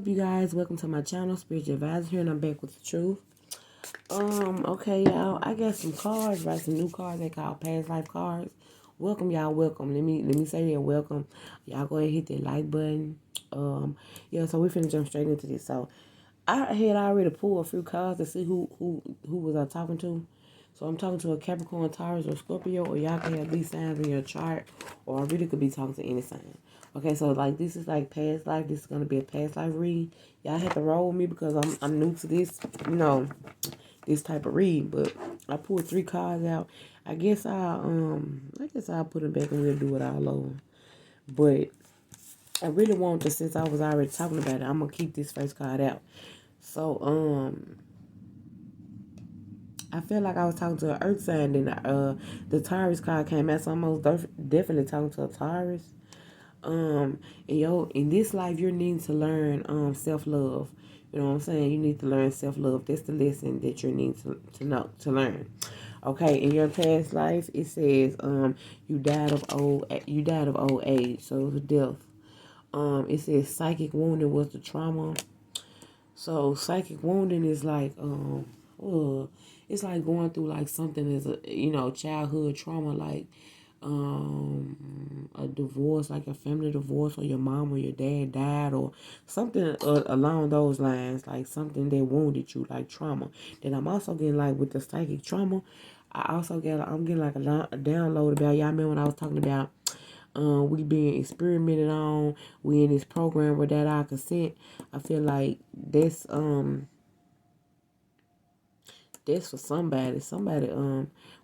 You guys, welcome to my channel, Spiritual Advisor here, and I'm back with the truth. Okay, y'all, I got some cards, right? Some new cards they call past life cards. Welcome, y'all. Welcome. Let me say that. Welcome. Y'all go ahead and hit that like button. Yeah. So we finna jump straight into this. So I had already pulled a few cards to see who was I talking to. So I'm talking to a Capricorn, Taurus, or Scorpio, or y'all can have these signs in your chart, or I really could be talking to any sign. Okay, so like this is like past life. This is gonna be a past life read. Y'all have to roll with me because I'm new to this, this type of read. But I pulled three cards out. I guess I'll put them back and we'll do it all over. But I really want to, since I was already talking about it, I'm gonna keep this first card out. So I feel like I was talking to an earth sign, then the Taurus card came out, so I'm most definitely talking to a Taurus. In this life, you're needing to learn self love. You know what I'm saying? You need to learn self love. That's the lesson that you need to learn. Okay, in your past life, it says you died of old age, so it was death. It says psychic wounding was the trauma. So psychic wounding is like it's like going through like something as a childhood trauma, like a divorce, like a family divorce, or your mom or your dad died, or something along those lines, like something that wounded you, like trauma. Then I'm also getting like with the psychic trauma. I'm getting like a download about y'all. Remember when I was talking about we being experimented on, we in this program without our consent. I feel like that's for somebody.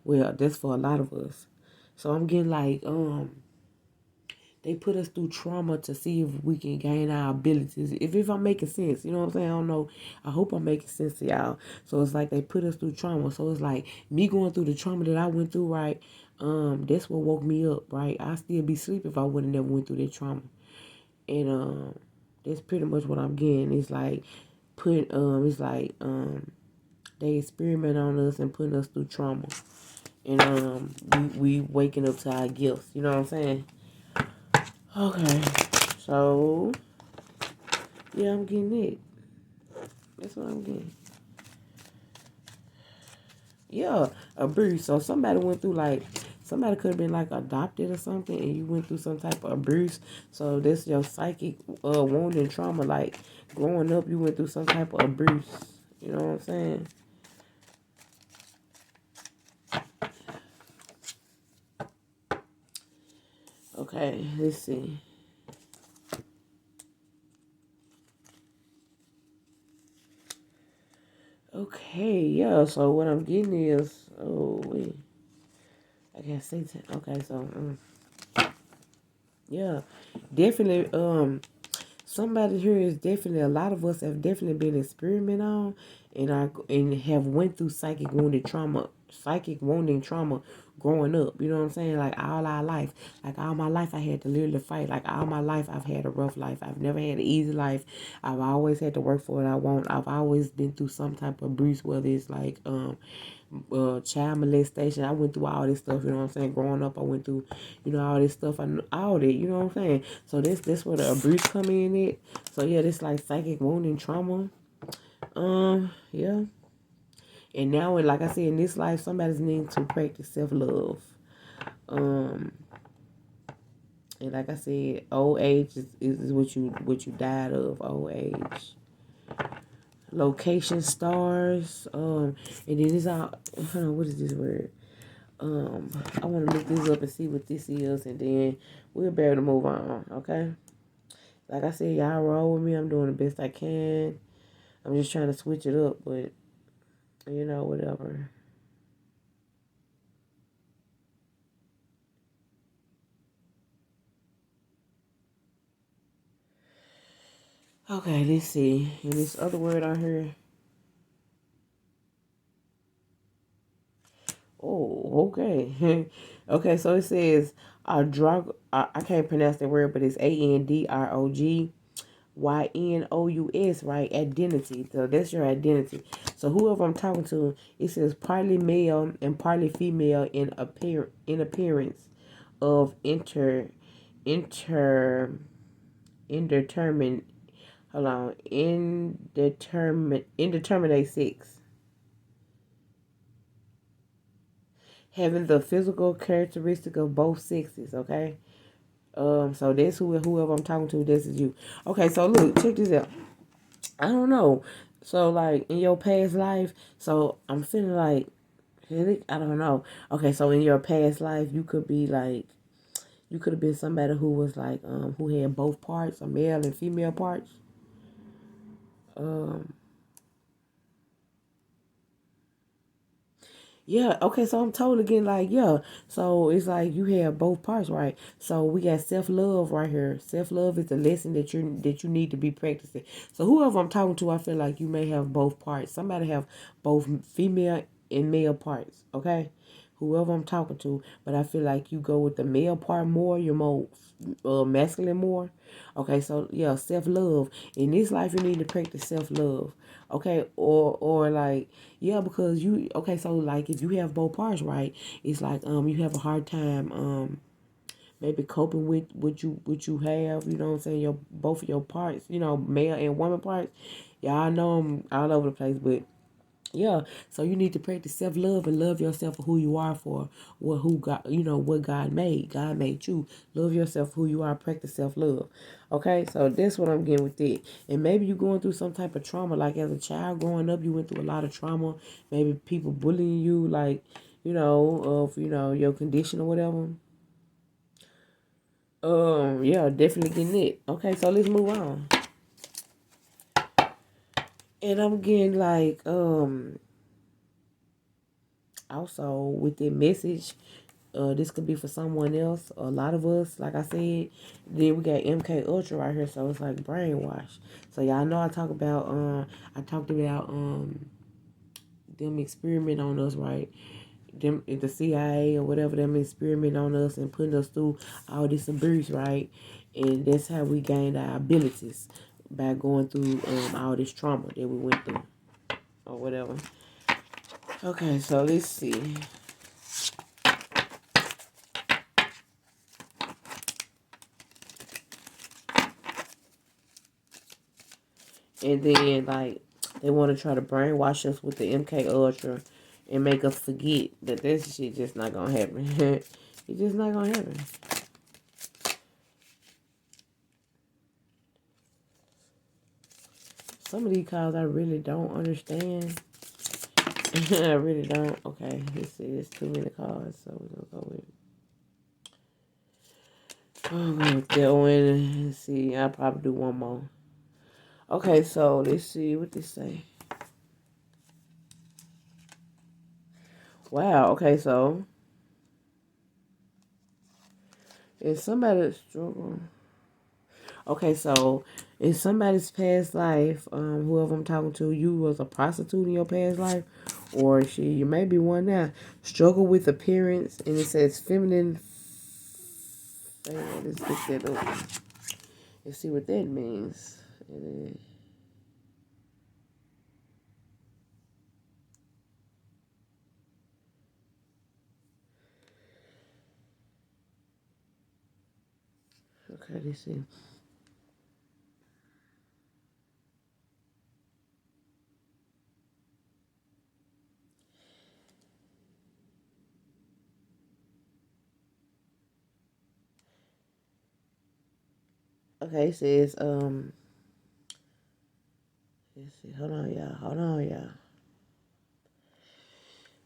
Well, that's for a lot of us. So I'm getting like they put us through trauma to see if we can gain our abilities. If I'm making sense, you know what I'm saying? I don't know. I hope I'm making sense to y'all. So it's like they put us through trauma. So it's like me going through the trauma that I went through, right? That's what woke me up, right? I still be asleep if I would have never went through that trauma. And that's pretty much what I'm getting. They experiment on us and putting us through trauma. And we waking up to our gifts. You know what I'm saying? Okay. So yeah, I'm getting it. That's what I'm getting. Yeah, abuse. So somebody could have been like adopted or something, and you went through some type of abuse. So that's your psychic wound and trauma. Like growing up, you went through some type of abuse. You know what I'm saying? Okay, let's see. Okay, yeah. So what I'm getting is, oh wait, I can't say that. Okay, so yeah, definitely. Somebody here is definitely, a lot of us have definitely been experimenting on, and have went through psychic wounding trauma growing up. You know what I'm saying? Like all our life, like all my life, I had to literally fight. Like all my life, I've had a rough life. I've never had an easy life. I've always had to work for what I want. I've always been through some type of abuse, whether it's like child molestation. I went through all this stuff, you know what I'm saying? Growing up, I went through, all this stuff. I knew all that, you know what I'm saying? So this where the abuse come in it. So yeah, this like psychic wounding trauma. Yeah. And now, like I said, in this life, somebody's needing to practice self love. Um, and like I said, old age is what you died of. Old age. Location stars. And then it's all. Hold on, what is this word? I want to look this up and see what this is, and then we'll be able to move on, okay? Like I said, y'all roll with me. I'm doing the best I can. I'm just trying to switch it up, but, whatever. Okay, let's see. And this other word on here. Oh, okay. Okay, so it says, I can't pronounce that word, but it's ANDROGYNOUS, right? Identity. So that's your identity. So whoever I'm talking to, it says partly male and partly female in appearance of indeterminate Hold on. Indeterminate 6. Having the physical characteristic of both sexes, okay? So that's whoever I'm talking to, this is you. Okay, so look, check this out. I don't know. So like in your past life, so I'm feeling like really, I don't know. Okay, so in your past life you could be like you could have been somebody who was like who had both parts, a male and female parts. Um Yeah, okay, so I'm told again, like, yeah, so it's like you have both parts, right? So we got self-love right here. Self-love is the lesson that you need to be practicing. So whoever I'm talking to, I feel like you may have both parts. Somebody have both female and male parts, okay? Whoever I'm talking to, but I feel like you go with the male part more, you're more masculine more. Okay, so yeah, self-love. In this life, you need to practice self-love, okay? Or like yeah, because you okay, so like if you have both parts, right, it's like you have a hard time maybe coping with what you have, you know what I'm saying, your both of your parts, male and woman parts. Yeah, I know I'm all over the place, but yeah, so you need to practice self love and love yourself for who you are, for what God made. God made you. Love yourself for who you are. Practice self love. Okay, so that's what I'm getting with it. And maybe you're going through some type of trauma. Like as a child growing up, you went through a lot of trauma. Maybe people bullying you, like of your condition or whatever. Yeah, definitely getting it. Okay, so let's move on. And I'm getting like also with the message. This could be for someone else, a lot of us, like I said. Then we got MK Ultra right here, so it's like brainwash. So y'all know I talked about them experiment on us, right? Them the CIA or whatever, them experiment on us and putting us through all this abuse, right? And that's how we gained our abilities, by going through all this trauma that we went through or whatever. Okay, so let's see. And then like they want to try to brainwash us with the MK Ultra and make us forget that this shit just not gonna happen. It's just not gonna happen. Some of these calls I really don't understand. I really don't. Okay, let's see. There's too many cards, so we're gonna go with. I'm going with that one. Let's see. I'll probably do one more. Okay, so let's see what they say. Wow. Okay, so if somebody struggle. Okay, so in somebody's past life, whoever I'm talking to, you was a prostitute in your past life, or you may be one now. Struggle with appearance, and it says feminine. Let's look that up. Let's see what that means. Okay, let's see. Okay, it says let's see. Hold on, y'all. Hold on, y'all.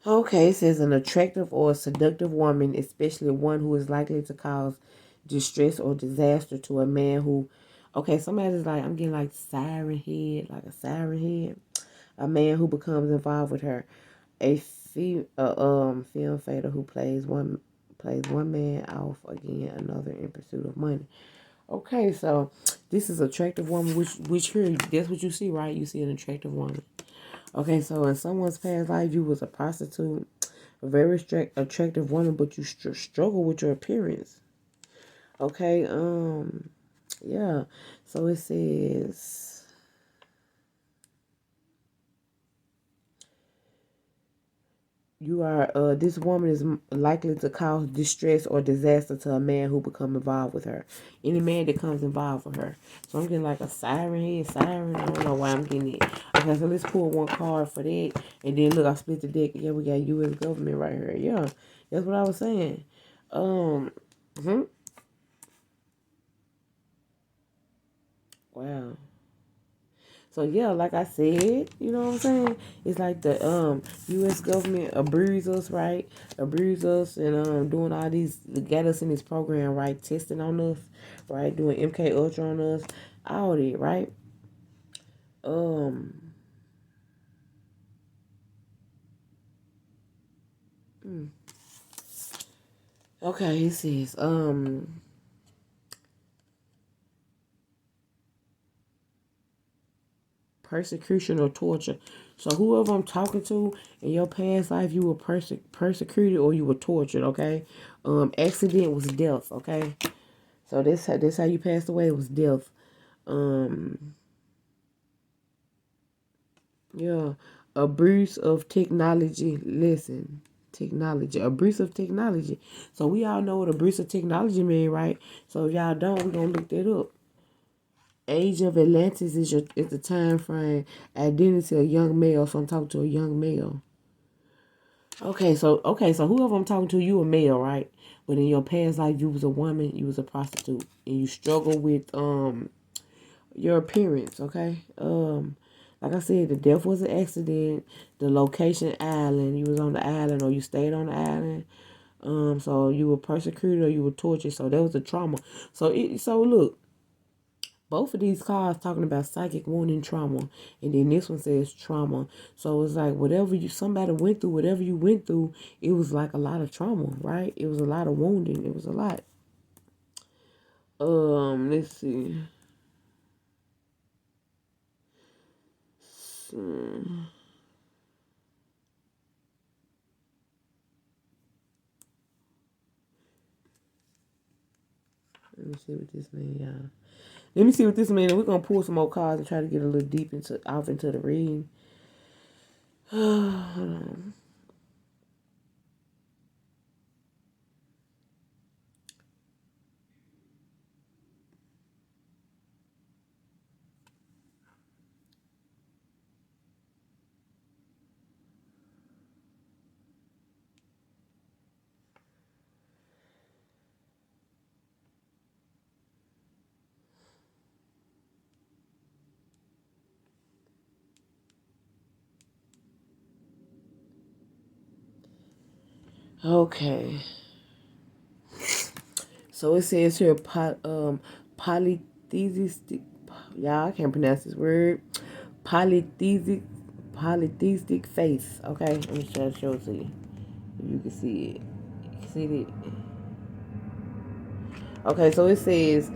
Okay, it says an attractive or seductive woman, especially one who is likely to cause distress or disaster to a man who. Okay, somebody's like, I'm getting like siren head, like a siren head. A man who becomes involved with her. Film fader who plays one man off again, another in pursuit of money. Okay, so this is attractive woman, which here, that's what you see, right? You see an attractive woman. Okay, so in someone's past life, you was a prostitute, a very attractive woman, but you struggle with your appearance. Okay, yeah. So it says You are this woman is likely to cause distress or disaster to a man who become involved with her. Any man that comes involved with her. So I'm getting like a siren here, siren. I don't know why I'm getting it. Okay, so let's pull one card for that. And then look, I split the deck. Yeah, we got U.S. government right here. Yeah, that's what I was saying. Hmm. Wow. So yeah, like I said, you know what I'm saying? It's like the US government abuse us, right? Abuse us and doing all these, got us in this program, right? Testing on us, right? Doing MK Ultra on us, all that, right? Um hmm. Okay, it says persecution or torture. So whoever I'm talking to in your past life, you were persecuted or you were tortured, okay? Accident was death, okay? So this how you passed away, it was death. Um, yeah, abuse of technology. Listen, technology, abuse of technology. So we all know what abuse of technology mean, right? So if y'all don't, we gonna look that up. Age of Atlantis is the time frame. Identity of young male. So I'm talking to a young male. Okay, so whoever I'm talking to, you a male, right? But in your past life, you was a woman, you was a prostitute, and you struggle with your appearance, okay? Like I said, the death was an accident. The location island, you was on the island or you stayed on the island. So you were persecuted or you were tortured. So that was a trauma. So look, both of these cards talking about psychic wounding trauma, and then this one says trauma. So it's like whatever somebody went through, whatever you went through, it was like a lot of trauma, right? It was a lot of wounding. It was a lot. Let's see. Hmm. Let me see what this means, y'all. Let me see what this means. We're gonna pull some more cards and try to get a little deep into the reading. Okay, so it says here polytheistic. Y'all, I can't pronounce this word. Polytheistic, polytheistic faith. Okay, let me try to show it to you. If you can see it. You can see it. Okay, so it says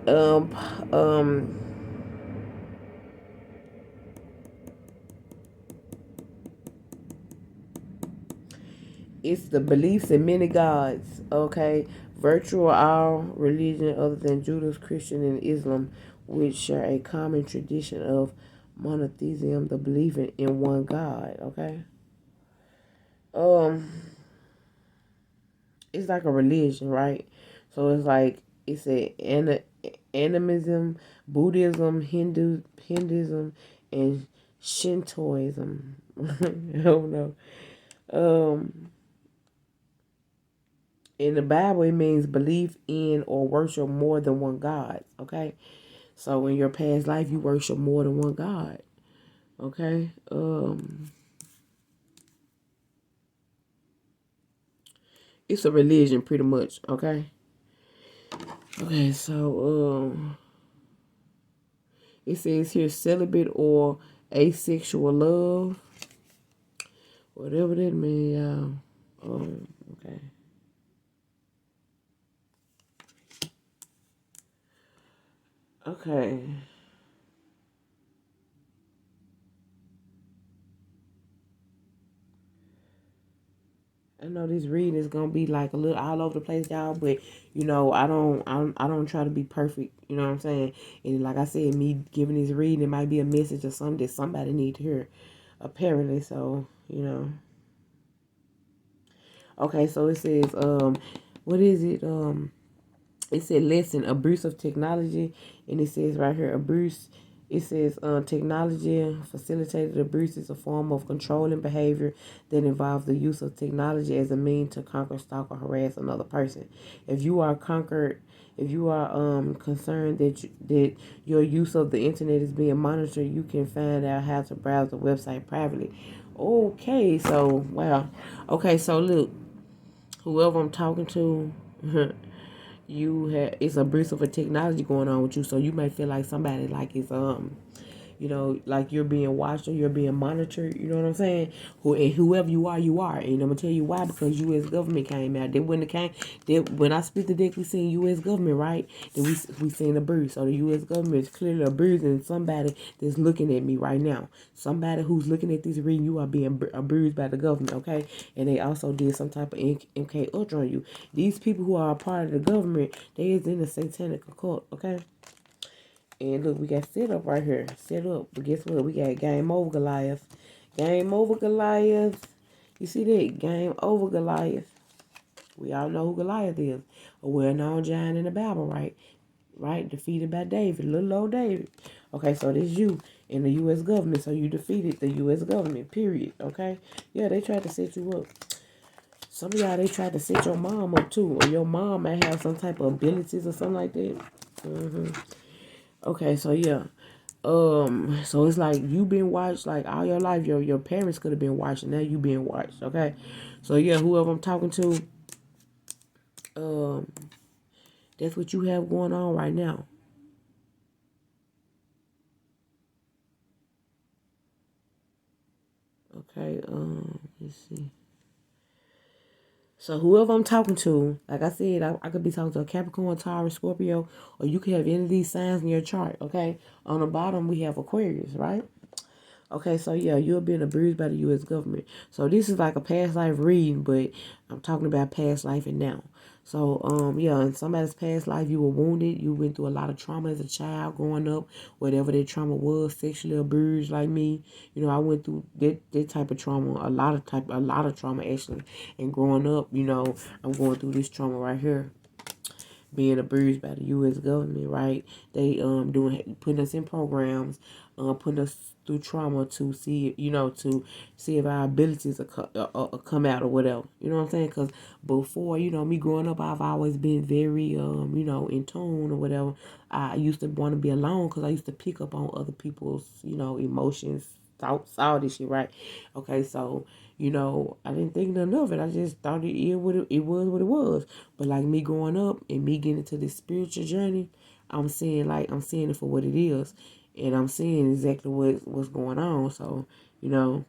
um um it's the beliefs in many gods, okay? Virtual all religion other than Judaism, Christian, and Islam, which share a common tradition of monotheism, the belief in one God, okay? Um, it's like a religion, right? So it's like it's animism, Buddhism, Hinduism, and Shintoism. I don't know. Um, in the Bible, it means believe in or worship more than one God. Okay, so in your past life, you worship more than one God. Okay, it's a religion, pretty much. Okay, so it says here celibate or asexual love, whatever that means, y'all. Okay. Okay. I know this reading is gonna be like a little all over the place, y'all, but I don't try to be perfect. You know what I'm saying? And like I said, me giving this reading, it might be a message or something that somebody need to hear, apparently. So Okay, so it says, what is it? It said lesson abuse of technology, and it says right here abuse. It says technology facilitated abuse is a form of controlling behavior that involves the use of technology as a means to conquer, stalk, or harass another person. If you are conquered, if you are concerned that your use of the internet is being monitored, you can find out how to browse the website privately. Okay, so wow. Okay, so look, whoever I'm talking to. You have it's a breach of a technology going on with you, so you may feel like somebody like is like you're being watched or you're being monitored. You know what I'm saying? And whoever you are, you are. And I'm gonna tell you why, because U.S. government came out. They wouldn't have came. They, when I speak the deck, we seen U.S. government, right? Then we seen a bruise. So the U.S. government is clearly abusing somebody that's looking at me right now. Somebody who's looking at this reading, you are being abused by the government, okay? And they also did some type of MK Ultra on you. These people who are a part of the government, they is in a satanic occult, okay? And look, we got set up right here. Set up. But guess what? We got game over Goliath. Game over Goliath. You see that? Game over Goliath. We all know who Goliath is. A well-known giant in the Bible, right? Right? Defeated by David. Little old David. Okay, so this you in the U.S. government. So you defeated the U.S. government, period. Okay? Yeah, they tried to set you up. Some of y'all, they tried to set your mom up too. Or your mom may have some type of abilities or something like that. Okay, so yeah. So it's like you been watched like all your life. Your parents could have been watched, and now you being watched. Okay, so yeah, whoever I'm talking to, um, that's what you have going on right now. Okay, let's see. So whoever I'm talking to, like I said, I could be talking to a Capricorn, Taurus, Scorpio, or you could have any of these signs in your chart. Okay, on the bottom we have Aquarius, right? Okay, so yeah, you're being abused by the U.S. government. So this is like a past life reading, but I'm talking about past life and now. So yeah, in somebody's past life, you were wounded. You went through a lot of trauma as a child growing up, whatever that trauma was, sexually abused like me. You know, I went through that type of trauma, a lot of trauma actually. And growing up, I'm going through this trauma right here, being abused by the U.S. government, right? They putting us in programs, putting us through trauma to see, to see if our abilities come out or whatever. You know what I'm saying? Because before, me growing up, I've always been very, in tune or whatever. I used to want to be alone because I used to pick up on other people's, emotions, thoughts, all this shit, right? Okay, so I didn't think nothing of it. I just thought it was what it was. But like me growing up and me getting into this spiritual journey, I'm seeing it for what it is, and I'm seeing exactly what's going on. So you know,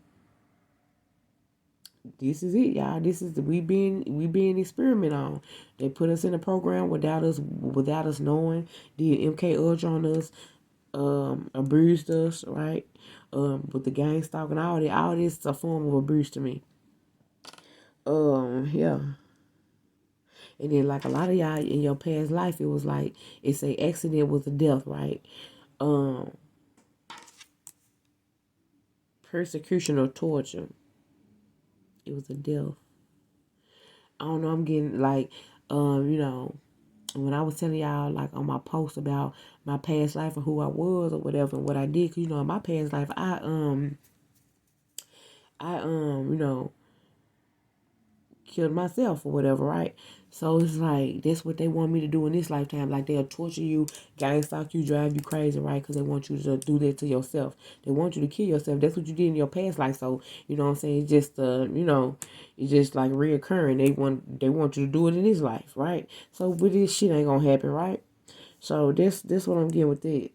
this is it, y'all. This is we being experiment on. They put us in a program without us knowing. Did MK Ultra on us, abused us, right? With the gang stalking, all this is a form of abuse to me. Yeah. And then like a lot of y'all in your past life, it was like it's a accident was a death, right? Um, Persecution or torture. It was a death. I don't know, I'm getting like, when I was telling y'all like on my post about my past life and who I was or whatever and what I did, 'cause in my past life I killed myself or whatever, right? So it's like that's what they want me to do in this lifetime. Like they'll torture you, gang stalk you, drive you crazy, right? Because they want you to do that to yourself. They want you to kill yourself. That's what you did in your past life. So you know what I'm saying? It's just it's just like reoccurring. They want you to do it in this life, right? So but this shit ain't gonna happen, right? So this what I'm getting with it.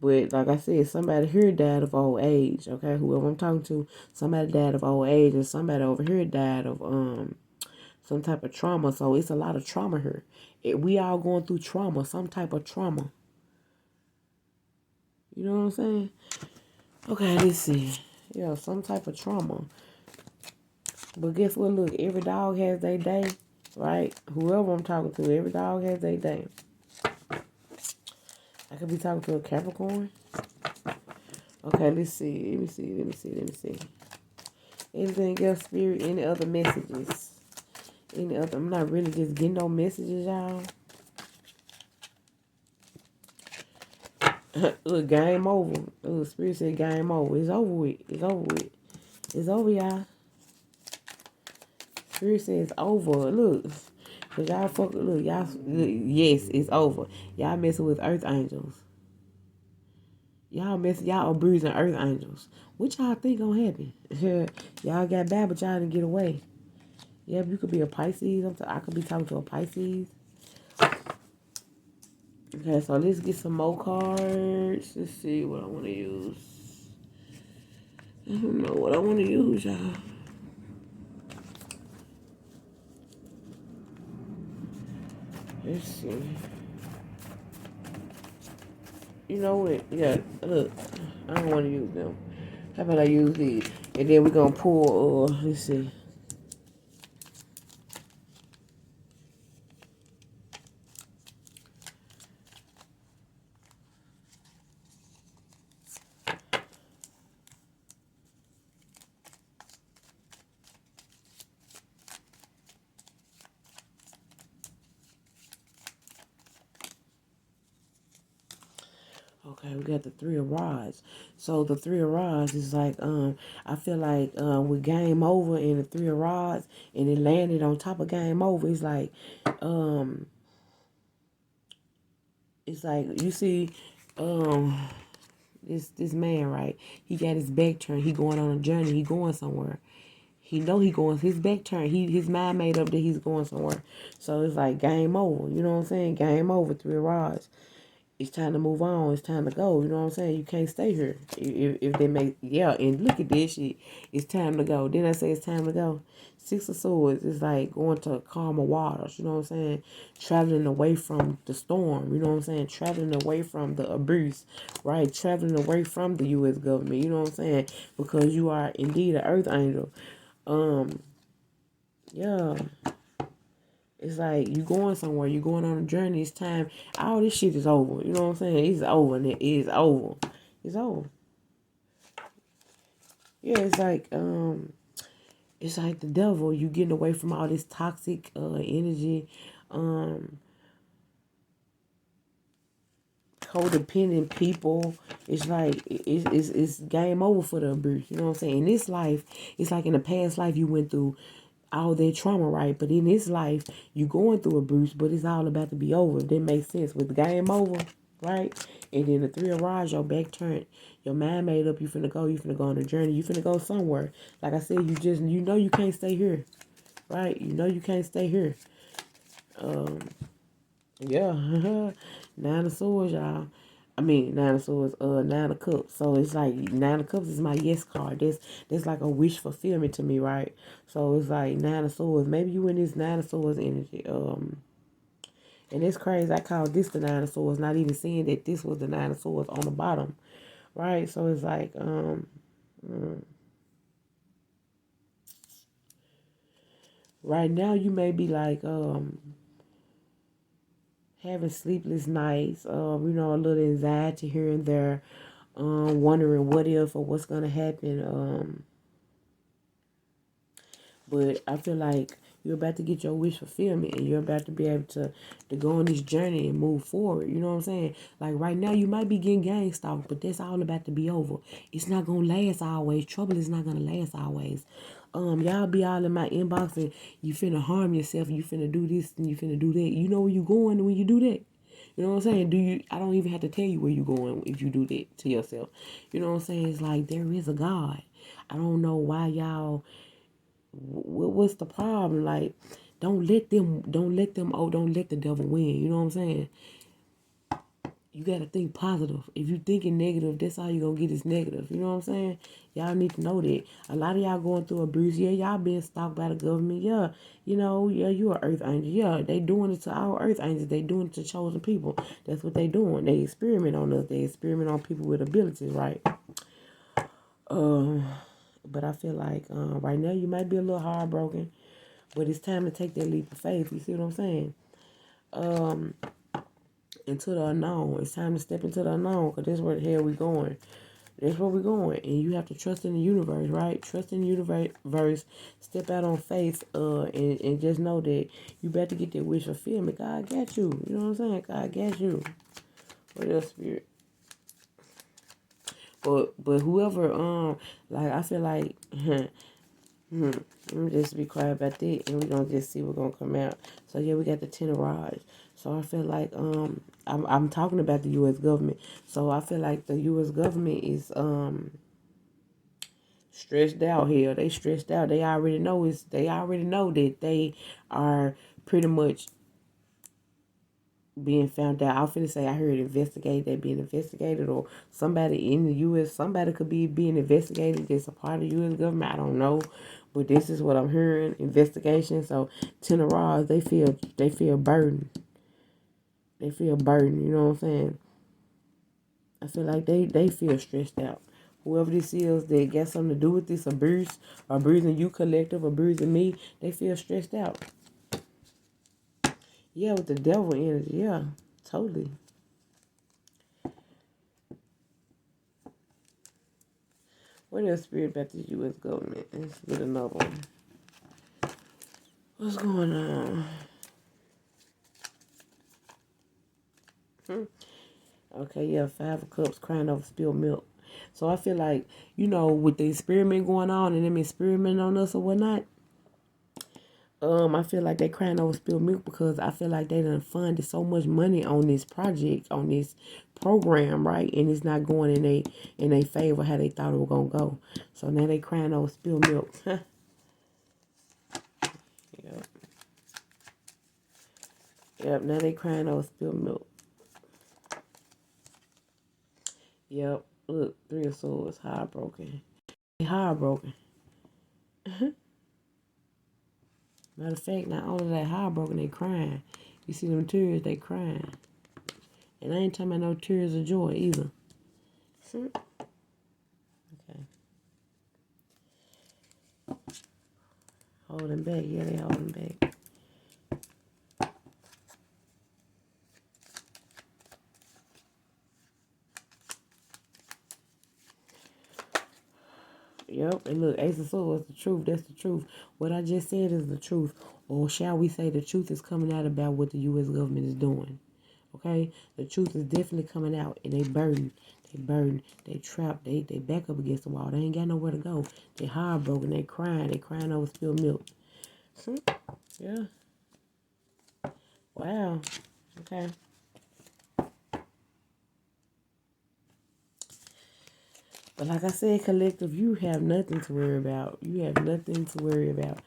But like I said, somebody here died of old age. Okay, whoever I'm talking to, somebody died of old age, and somebody over here died of some type of trauma. So it's a lot of trauma here. We all going through trauma, some type of trauma. You know what I'm saying? Okay, let's see. Yeah, some type of trauma. But guess what? Look, every dog has their day, right? Whoever I'm talking to, every dog has their day. I could be talking to a Capricorn. Okay, let's see. Let me see. Anything else, Spirit? Any other messages? Any other? I'm not really just getting no messages, y'all. Look, game over. Look, Spirit said game over. It's over with. It's over with. It's over, y'all. Spirit said it's over. Look. Cause y'all look, look, yes, it's over. Y'all messing with earth angels. Y'all abusing earth angels. What y'all think gonna happen? Y'all got bad, but y'all didn't get away. Yeah, you could be a Pisces. I could be talking to a Pisces. Okay, so let's get some more cards. Let's see what I want to use. I don't know what I want to use, y'all. Let's see. You know what? Yeah, look. I don't want to use them. How about I use these? And then we're going to pull, let's see. Okay, we got the Three of Rods. So the Three of Rods is like, I feel like with Game Over and the Three of Rods, and it landed on top of Game Over, um, it's like you see, this man, right? He got his back turned. He going on a journey. He going somewhere. He know he going. His back turned. His mind made up that he's going somewhere. So it's like game over. You know what I'm saying? Game over. Three of Rods. It's time to move on. It's time to go. You know what I'm saying? You can't stay here. If they make, yeah, and look at this shit. It's time to go. Then I say it's time to go. Six of Swords is like going to calmer waters. You know what I'm saying? Traveling away from the storm. You know what I'm saying? Traveling away from the abuse, right? Traveling away from the U.S. government. You know what I'm saying? Because you are indeed an earth angel. Yeah. It's like you going somewhere, you going on a journey. It's time. All this shit is over. You know what I'm saying? It's over, and it is over. It's over. Yeah, it's like the devil. You getting away from all this toxic energy, um, codependent people. It's like it's game over for the abuse. You know what I'm saying? In this life, it's like in the past life you went through all that trauma, right? But in this life, you going through abuse, but it's all about to be over. That makes sense with the game over, right? And then the Three of Rods, your back turned, your mind made up. You finna go on a journey. You finna go somewhere. Like I said, you know you can't stay here, right? You know you can't stay here. Yeah, Nine of Swords, y'all. I mean, Nine of Swords, Nine of Cups. So it's like Nine of Cups is my yes card. That's like a wish fulfillment to me, right? So it's like Nine of Swords. Maybe you in this Nine of Swords energy. And it's crazy. I call this the Nine of Swords, not even seeing that this was the Nine of Swords on the bottom, right? So it's like, right now you may be like, having sleepless nights, a little anxiety here and there, wondering what if or what's gonna happen. But I feel like you're about to get your wish fulfillment and you're about to be able to go on this journey and move forward. You know what I'm saying? Like right now you might be getting gang stalked, but that's all about to be over. It's not gonna last always. Trouble is not gonna last always. Y'all be all in my inbox and you finna harm yourself, you finna do this and you finna do that. You know where you going when you do that? You know what I'm saying? I don't even have to tell you where you're going if you do that to yourself. You know what I'm saying? It's like there is a God. I don't know why y'all what's the problem? Like, don't let the devil win. You know what I'm saying? You gotta think positive. If you thinking negative, that's all you gonna get is negative. You know what I'm saying? Y'all need to know that. A lot of y'all going through abuse. Yeah, y'all being stalked by the government. Yeah, yeah, you are earth angel. Yeah, they doing it to our earth angels. They doing it to chosen people. That's what they doing. They experiment on us. They experiment on people with abilities, right? But I feel like right now you might be a little heartbroken, but it's time to take that leap of faith. You see what I'm saying? Into the unknown. It's time to step into the unknown because this is where the hell we going. That's where we're going. And you have to trust in the universe, right? Trust in the universe. Step out on faith, and just know that you better get that wish fulfillment. God got you. You know what I'm saying? God got you. What else, spirit? But whoever, like, I feel like, let me just be quiet about that, and we're gonna just see what's gonna come out. So yeah, we got the Ten of Rods. So I feel like I'm talking about the U.S. government. So I feel like the U.S. government is stressed out here. They stressed out. They already know that they are pretty much being found out. I was finna say I heard investigate. They being investigated, or somebody in the U.S. Somebody could be being investigated. That's a part of the U.S. government. I don't know, but this is what I'm hearing. Investigation. So Ten of Rods, they feel burdened. They feel burdened. You know what I'm saying? I feel like they feel stressed out. Whoever this is that got something to do with this, or bruising you collective, or bruising me, they feel stressed out. Yeah, with the devil energy. Yeah, totally. What else spirit about the U.S. government? Let's get another one. What's going on? Okay, yeah, Five of Cups crying over spilled milk. So I feel like, with the experiment going on and them experimenting on us or whatnot, I feel like they crying over spilled milk because I feel like they done funded so much money on this project, on this program, right? And it's not going in they favor how they thought it was gonna go. So now they crying over spilled milk. Yep. Yep, now they crying over spilled milk. Yep. Look, Three of Swords, heartbroken. They heartbroken. Matter of fact, not only they heartbroken, they crying. You see them tears, they crying. And I ain't talking about no tears of joy either. Okay. Holding back. Yeah, they holding back. Yep. And look, Ace of Swords, the truth. That's the truth. What I just said is the truth. Or shall we say the truth is coming out about what the U.S. government is doing. Okay? The truth is definitely coming out. And they burden. They trapped. They back up against the wall. They ain't got nowhere to go. They heartbroken. They crying. They crying over spilled milk. Yeah. Wow. Okay. But like I said, collective, you have nothing to worry about. You have nothing to worry about.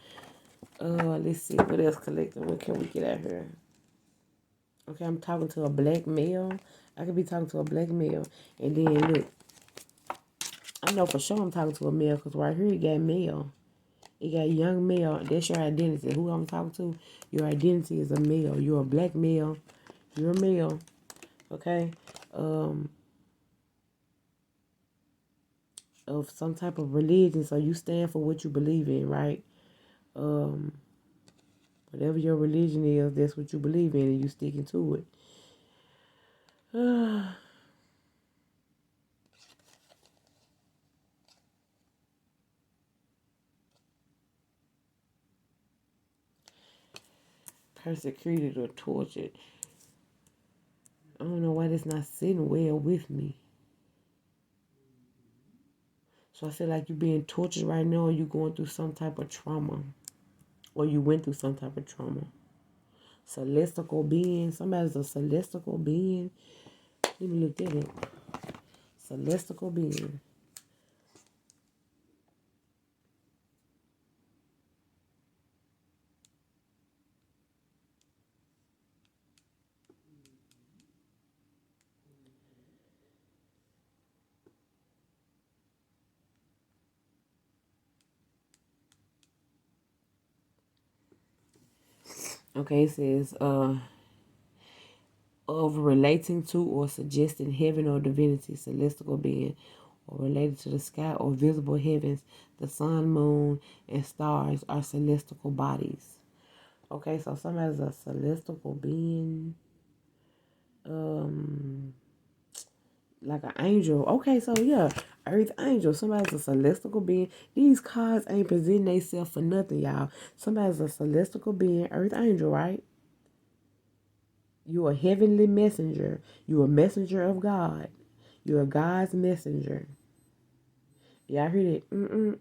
Let's see. What else, collective? What can we get out here? Okay, I'm talking to a black male. I could be talking to a black male. And then, look, I know for sure I'm talking to a male because right here you got male. You got young male. That's your identity. Who I'm talking to, your identity is a male. You're a black male. You're a male. Okay? Of some type of religion. So you stand for what you believe in, right? Whatever your religion is, that's what you believe in, and you sticking to it. Persecuted or tortured. I don't know why that's not sitting well with me. So I feel like you're being tortured right now, or you're going through some type of trauma, or you went through some type of trauma. Celestial being. Somebody's a celestial being. Let me look that up. Celestial being. Okay, it says, of relating to or suggesting heaven or divinity, celestial being, or related to the sky or visible heavens, the sun, moon, and stars are celestial bodies. Okay, so somebody's a celestial being, like an angel. Okay, so yeah, earth angel. Somebody's a celestial being. These cards ain't presenting themselves for nothing, y'all. Somebody's a celestial being, earth angel, right? You're a heavenly messenger. You're a messenger of God. You're God's messenger. Y'all hear that?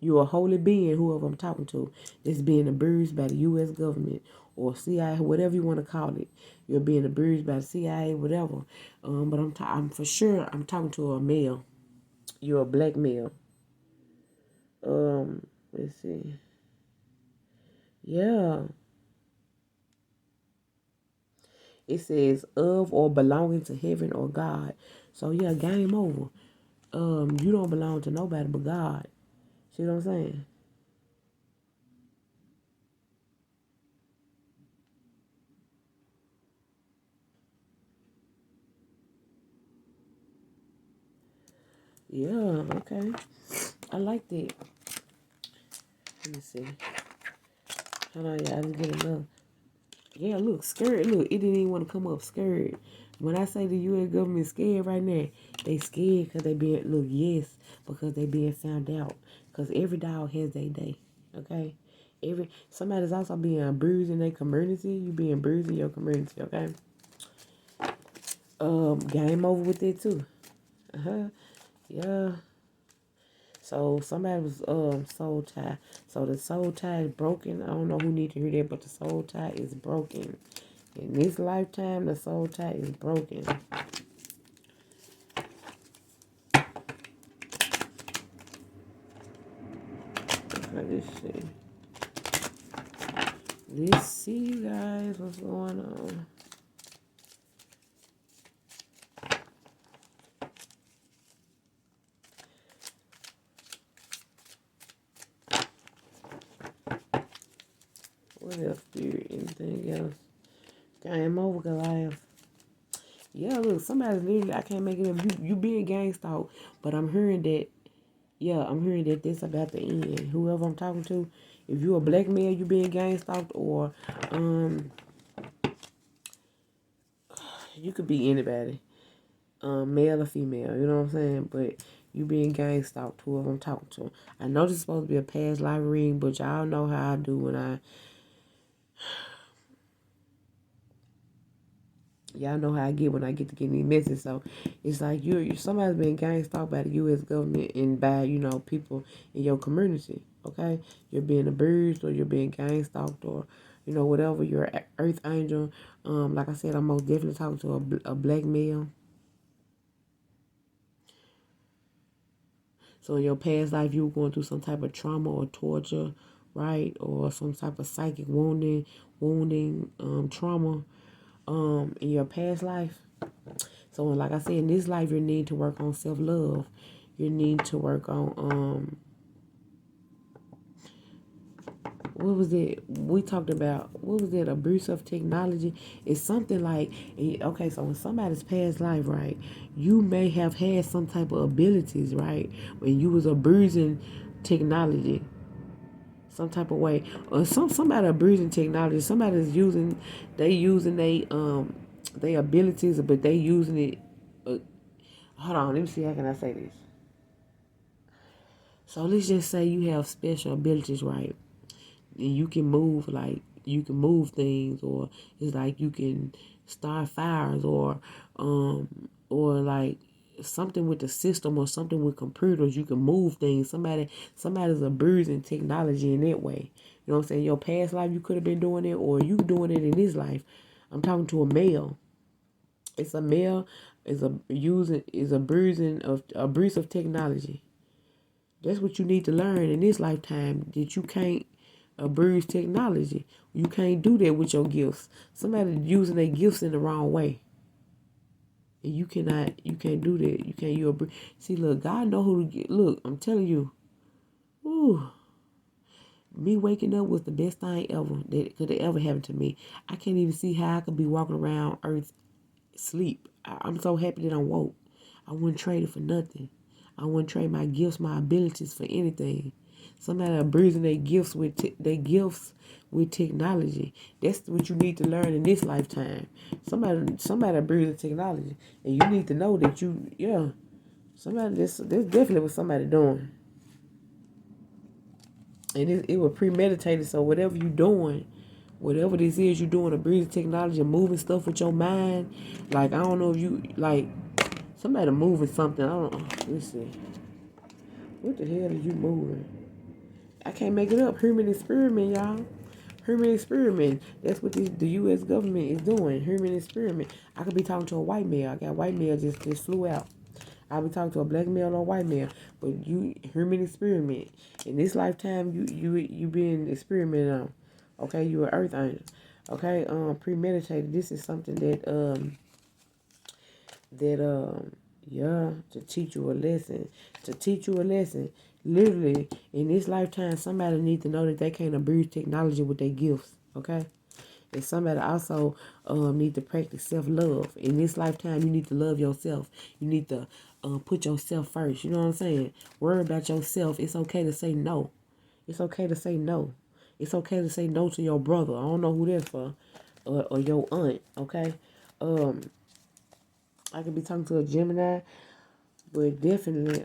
You're a holy being, whoever I'm talking to, that's being abused by the U.S. government or CIA, whatever you want to call it. You're being abused by the CIA, whatever. But I'm for sure I'm talking to a male. You're a black male. Let's see. Yeah, it says of or belonging to heaven or God. So yeah, game over. You don't belong to nobody but God. See what I'm saying? Yeah, okay. I like that. Let me see. Hold on, y'all. Just get enough. Yeah, look, scared. Look, it didn't even want to come up scared. When I say the U.S. government scared right now, they scared because they being, look, yes, because they being found out. Because every dog has their day, okay? Somebody's also being bruised in their community. You being bruised in your community, okay? Game over with it too. Uh-huh. Yeah. So somebody was soul tie. So the soul tie is broken. I don't know who need to hear that, but the soul tie is broken. In this lifetime, the soul tie is broken. Let's see. Let's see, you guys, what's going on. What else, Spirit? Anything else? Game over, Goliath. Yeah, look, somebody's literally, I can't make it up. You being gang stalked, but I'm hearing that, yeah, I'm hearing that this about the end. Whoever I'm talking to, if you a black male, you being gang stalked, or you could be anybody, male or female, you know what I'm saying? But you being gang stalked, whoever I'm talking to. I know this is supposed to be a past life reading, but y'all know how I do when y'all know how I get when I get to get these messages. So it's like you're somebody's been gang stalked by the U.S. government and by people in your community. Okay, you're being abused or you're being gang stalked or whatever. You're an earth angel. Like I said, I'm most definitely talking to a black male. So in your past life, you were going through some type of trauma or torture, right, or some type of psychic wounding, trauma, in your past life. So, like I said, in this life, you need to work on self-love. You need to work on, what was it? We talked about, what was it? Abuse of technology. It's something like, okay, so in somebody's past life, right, you may have had some type of abilities, right, when you was abusing technology some type of way. Or somebody abusing technology. Somebody's using they abilities, but they using it. Hold on, let me see how can I say this. So let's just say you have special abilities, right? And you can move, like you can move things, or it's like you can start fires, or like something with the system or something with computers. You can move things. Somebody's abusing technology in that way. You know what I'm saying? Your past life you could have been doing it, or you doing it in this life. I'm talking to a male. It's a male is abusing of abuse of technology. That's what you need to learn in this lifetime, that you can't abuse technology. You can't do that with your gifts. Somebody using their gifts in the wrong way. And you can't do that. See, look, God know who to get. Look, I'm telling you, ooh, me waking up was the best thing ever that could have ever happened to me. I can't even see how I could be walking around Earth sleep. I'm so happy that I woke. I wouldn't trade it for nothing. I wouldn't trade my gifts, my abilities for anything. Somebody abusing their gifts with technology. That's what you need to learn in this lifetime. Somebody abusing technology, and you need to know that Somebody, this definitely was somebody doing. And it was premeditated. So whatever you doing, whatever this is you doing, a breathing technology, moving stuff with your mind. Like, I don't know if you, like, somebody moving something. I don't know. Let's see. What the hell are you moving? I can't make it up. Human experiment, y'all. Human experiment. That's what the U.S. government is doing. Human experiment. I could be talking to a white male. I got white male just flew out. I'll be talking to a black male or a white male. But you human experiment. In this lifetime, you been experimented on. Okay, you an earth angel. Okay, premeditated. This is something that yeah, to teach you a lesson. To teach you a lesson. Literally, in this lifetime, somebody needs to know that they can't abuse technology with their gifts. Okay? And somebody also need to practice self-love. In this lifetime, you need to love yourself. You need to put yourself first. You know what I'm saying? Worry about yourself. It's okay to say no. It's okay to say no. It's okay to say no to your brother. I don't know who that's for. Or your aunt. Okay? I could be talking to a Gemini. But definitely,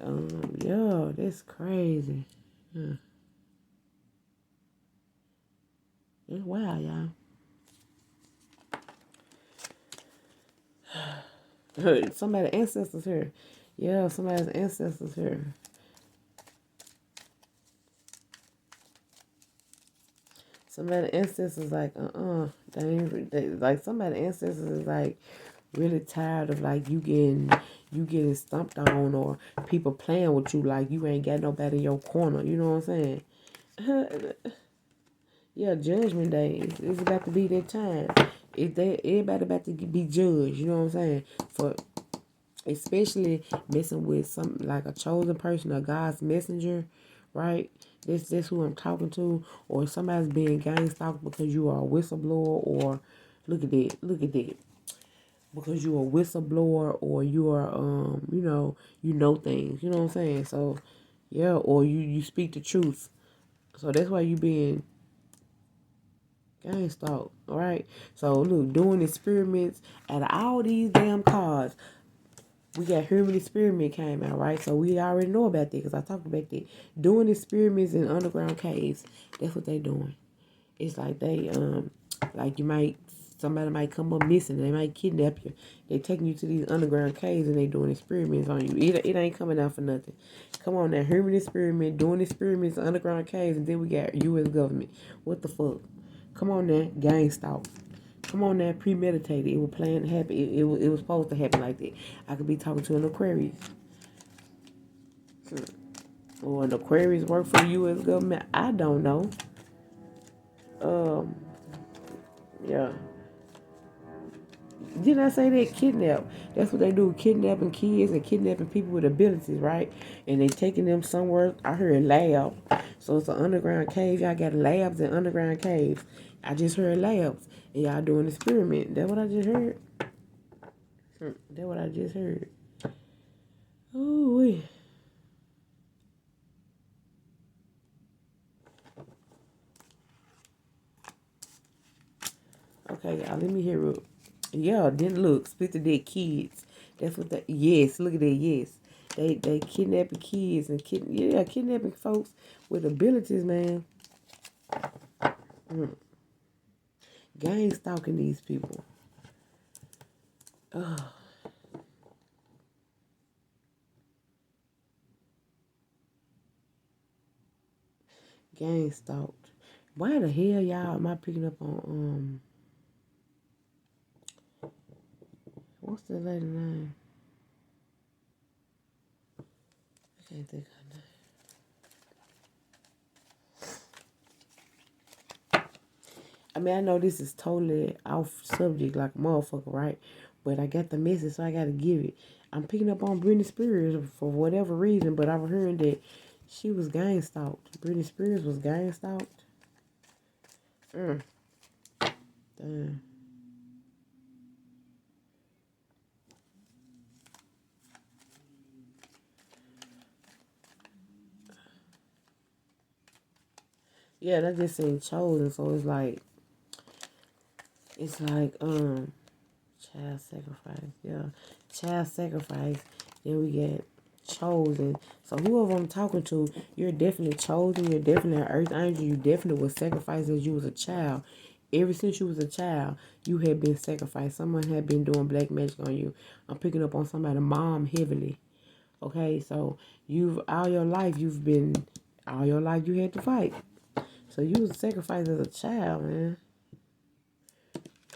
yeah, that's crazy. Yeah. It's wild, y'all. Somebody's ancestors here. Yeah, somebody's ancestors here. Somebody's ancestors like, like somebody's ancestors is like really tired of like you getting stumped on or people playing with you like you ain't got nobody in your corner. You know what I'm saying? Yeah, judgment day. It's about to be that time. Everybody about to be judged. You know what I'm saying? For especially messing with some like a chosen person, a God's messenger, right? This who I'm talking to, or somebody's being gang stalked because you are a whistleblower, or look at that, because you're a whistleblower, or you are you know things. You know what I'm saying? So yeah, or you speak the truth. So that's why you being gang stalked. All right. So look, doing experiments out of all these damn cars. We got human experiment came out, right? So we already know about that because I talked about that. Doing experiments in underground caves. That's what they doing. It's like they like somebody might come up missing. They might kidnap you. They taking you to these underground caves and they doing experiments on you. It ain't coming out for nothing. Come on now, human experiment, doing experiments in underground caves, and then we got U.S. government. What the fuck? Come on now, gang stalk. Come on now, premeditated. It was planned to happen. It was supposed to happen like that. I could be talking to an Aquarius. Or an Aquarius work for the U.S. government. I don't know. Um, yeah. Didn't I say that kidnap? That's what they do, kidnapping kids and kidnapping people with abilities, right? And they taking them somewhere. I heard lab. So it's an underground cave. Y'all got labs and underground caves. I just heard labs. And y'all doing experiment. That what I just heard? That what I just heard. Ooh. Okay, y'all, let me hear it. Yeah, then look, split the dead kids. That's what yes, look at that, yes. They kidnapping kids and kidnapping folks with abilities, man. Gang stalking these people. Oh, gang stalked. Why the hell y'all am I picking up on what's the lady name? I can't think of her name. I mean, I know this is totally off subject like a motherfucker, right? But I got the message, so I gotta give it. I'm picking up on Britney Spears for whatever reason, but I've heard that she was gang stalked. Britney Spears was gang stalked. Damn. Yeah, that just ain't chosen, so it's like child sacrifice, yeah. Child sacrifice. Then we get chosen. So whoever I'm talking to, you're definitely chosen. You're definitely an earth angel. You definitely was sacrificed as you was a child. Ever since you was a child, you had been sacrificed. Someone had been doing black magic on you. I'm picking up on somebody's mom heavily. Okay, so all your life you had to fight. So you was sacrificed as a child, man.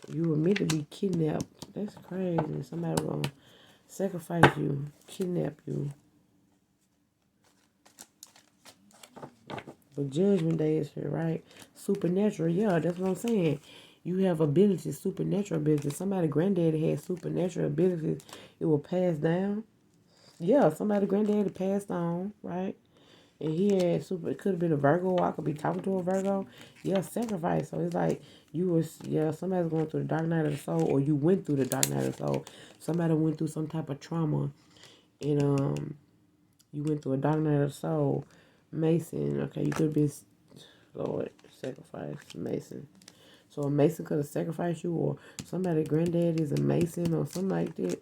You were meant to be kidnapped. That's crazy. Somebody gonna sacrifice you, kidnap you. But Judgment Day is here, right? Supernatural, yeah, that's what I'm saying. You have abilities, supernatural abilities. Somebody granddaddy had supernatural abilities. It will pass down. Yeah, somebody granddaddy passed on, right? And he had super. It could have been a Virgo. I could be talking to a Virgo. Yeah, sacrifice. So it's like somebody's going through the dark night of the soul, or you went through the dark night of the soul. Somebody went through some type of trauma, and you went through a dark night of the soul. Mason. Okay, you could be Lord sacrifice Mason. So a Mason could have sacrificed you, or somebody granddad is a Mason, or something like that.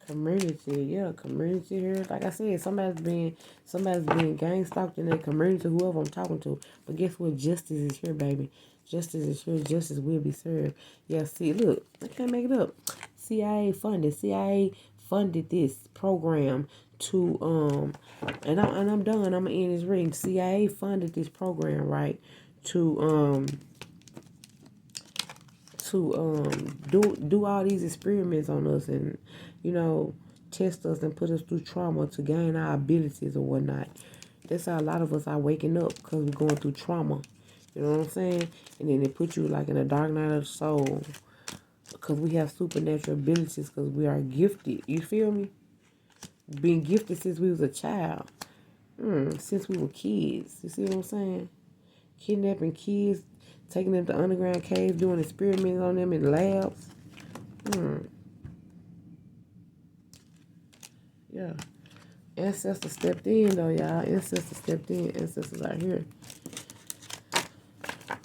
Community, yeah, community here. Like I said, somebody's being gang stalked in their community, whoever I'm talking to. But guess what? Justice is here, baby. Justice is here. Justice will be served. Yeah, see, look, I can't make it up. CIA funded this program to and I'm done. I'm gonna end this reading. CIA funded this program, right? To do all these experiments on us, and you know test us and put us through trauma to gain our abilities or whatnot. That's how a lot of us are waking up, because we're going through trauma. You know what I'm saying? And then they put you like in a dark night of the soul, because we have supernatural abilities, because we are gifted. You feel me? Being gifted since we was a child, since we were kids. You see what I'm saying? Kidnapping kids, taking them to underground caves, doing experiments on them in labs. Yeah. Ancestors stepped in though, y'all. Ancestors stepped in. Ancestors are here.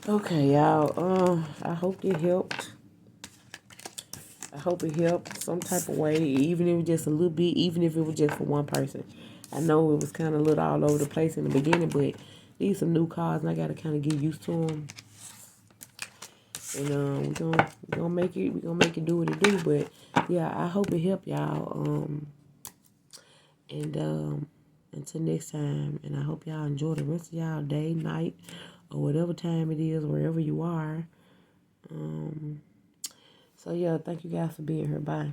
Okay, y'all. I hope it helped. I hope it helped some type of way, even if it was just a little bit, even if it was just for one person. I know it was kind of a little all over the place in the beginning, but these are some new cards, and I gotta kind of get used to them. And we're gonna make it do what it do. But yeah, I hope it helped y'all. And until next time, and I hope y'all enjoy the rest of y'all day, night, or whatever time it is, wherever you are. So yeah, thank you guys for being here. Bye.